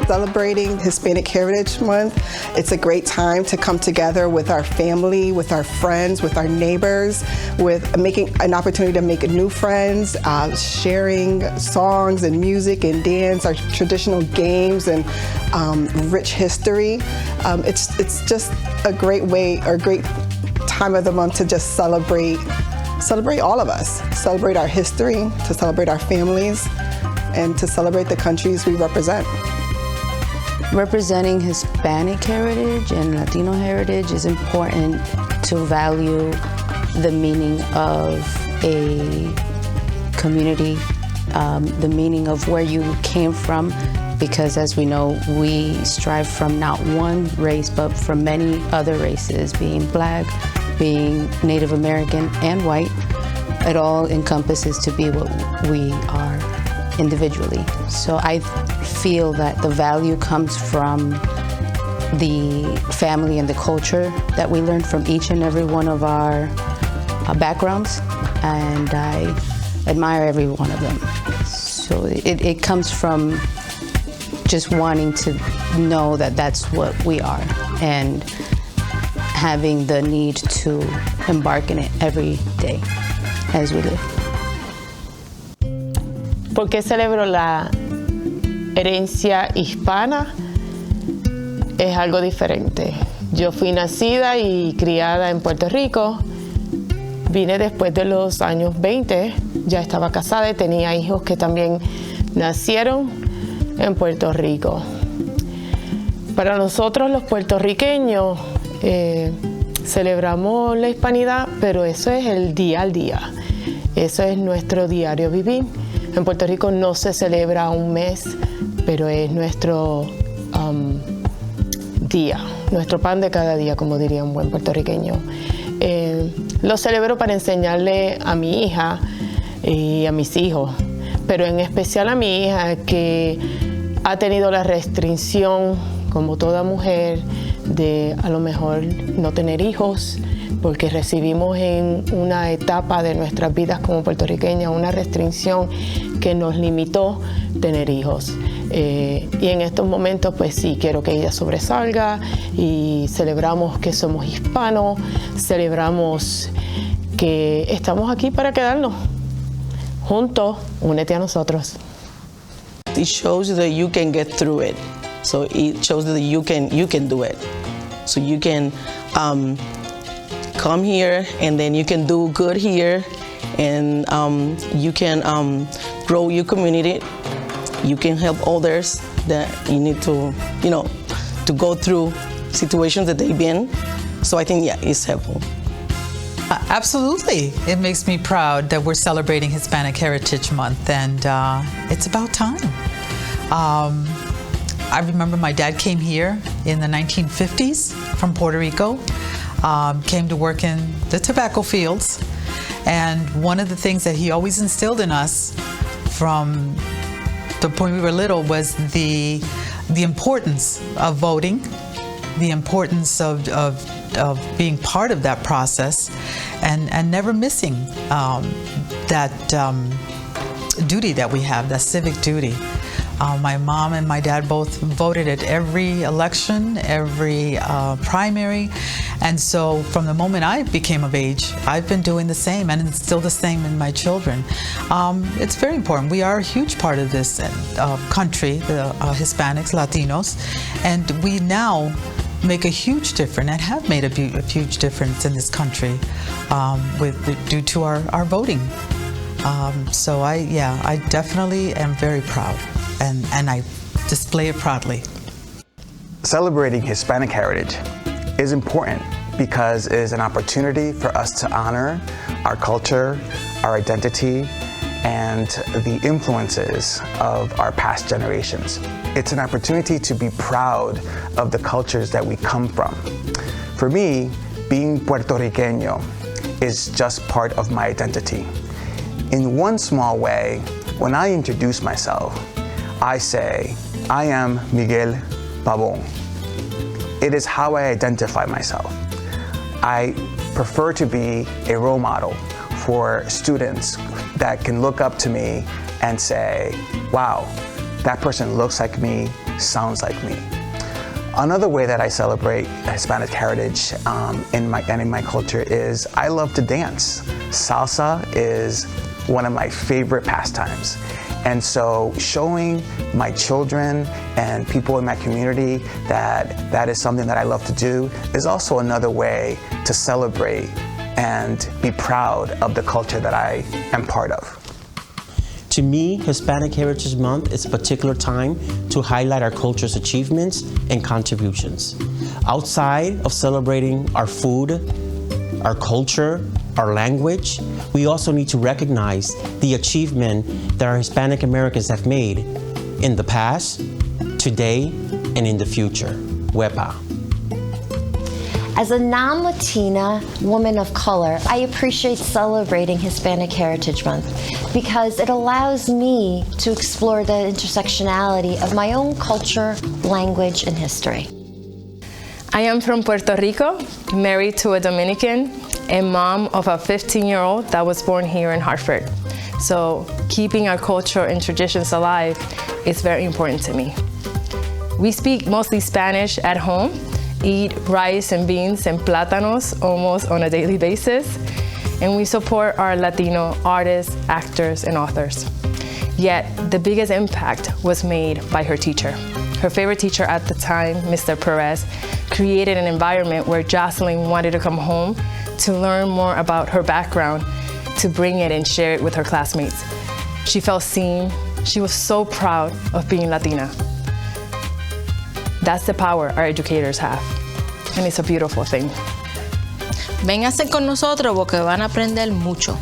Celebrating Hispanic Heritage Month, it's a great time to come together with our family, with our friends, with our neighbors, with making an opportunity to make new friends, sharing songs and music and dance, our traditional games and rich history. It's just a great way, or a great time of the month to just celebrate all of us, celebrate our history, to celebrate our families, and to celebrate the countries we represent. Representing Hispanic heritage and Latino heritage is important to value the meaning of a community, the meaning of where you came from, because as we know, we strive from not one race, but from many other races, being Black, being Native American, and white. It all encompasses to be what we are individually. So I feel that the value comes from the family and the culture that we learn from each and every one of our backgrounds, and I admire every one of them. So it comes from just wanting to know that that's what we are, and having the need to embark in it every day as we live. ¿Por qué celebro la herencia hispana? Es algo diferente. Yo fui nacida y criada en Puerto Rico. Vine después de los años 20. Ya estaba casada y tenía hijos que también nacieron en Puerto Rico. Para nosotros los puertorriqueños celebramos la hispanidad, pero eso es el día al día. Eso es nuestro diario vivir. En Puerto Rico no se celebra un mes, pero es nuestro día, nuestro pan de cada día, como diría un buen puertorriqueño. Lo celebro para enseñarle a mi hija y a mis hijos, pero en especial a mi hija, que ha tenido la restricción, como toda mujer, de a lo mejor no tener hijos, porque recibimos en una etapa de nuestras vidas como puertorriqueñas una restricción que nos limitó tener hijos. Y en estos momentos, pues sí, quiero que ella sobresalga, y celebramos que somos hispanos, celebramos que estamos aquí para quedarnos. Juntos, únete a nosotros. It shows you that you can get through it. So it shows that you can do it. So you can come here, and then you can do good here, and you can grow your community. You can help others that you need to, to go through situations that they've been. So I think, yeah, it's helpful. Absolutely. It makes me proud that we're celebrating Hispanic Heritage Month, and it's about time. I remember my dad came here in the 1950s from Puerto Rico, came to work in the tobacco fields, and one of the things that he always instilled in us from the point we were little was the importance of voting, the importance of being part of that process, and never missing that duty that we have, that civic duty. My mom and my dad both voted at every election, every primary, and so from the moment I became of age, I've been doing the same, and it's still the same in my children. It's very important. We are a huge part of this country, the Hispanics, Latinos, and we now make a huge difference, and have made a huge difference in this country due to our voting. So I definitely am very proud, and I display it proudly. Celebrating Hispanic heritage is important because it is an opportunity for us to honor our culture, our identity, and the influences of our past generations. It's an opportunity to be proud of the cultures that we come from. For me, being Puertorriqueño is just part of my identity. In one small way, when I introduce myself, I say, I am Miguel Pabon. It is how I identify myself. I prefer to be a role model for students that can look up to me and say, wow, that person looks like me, sounds like me. Another way that I celebrate Hispanic heritage in my culture is I love to dance. Salsa is one of my favorite pastimes. And so showing my children and people in my community that that is something that I love to do is also another way to celebrate and be proud of the culture that I am part of. To me, Hispanic Heritage Month is a particular time to highlight our culture's achievements and contributions. Outside of celebrating our food, our culture, our language, we also need to recognize the achievement that our Hispanic Americans have made in the past, today, and in the future. Wepa. As a non-Latina woman of color, I appreciate celebrating Hispanic Heritage Month because it allows me to explore the intersectionality of my own culture, language, and history. I am from Puerto Rico, married to a Dominican, and mom of a 15-year-old that was born here in Hartford. So keeping our culture and traditions alive is very important to me. We speak mostly Spanish at home, eat rice and beans and plátanos almost on a daily basis, and we support our Latino artists, actors, and authors. Yet, the biggest impact was made by her teacher. Her favorite teacher at the time, Mr. Perez, created an environment where Jocelyn wanted to come home to learn more about her background, to bring it and share it with her classmates. She felt seen. She was so proud of being Latina. That's the power our educators have, and it's a beautiful thing. Vénganse con nosotros porque van a aprender mucho.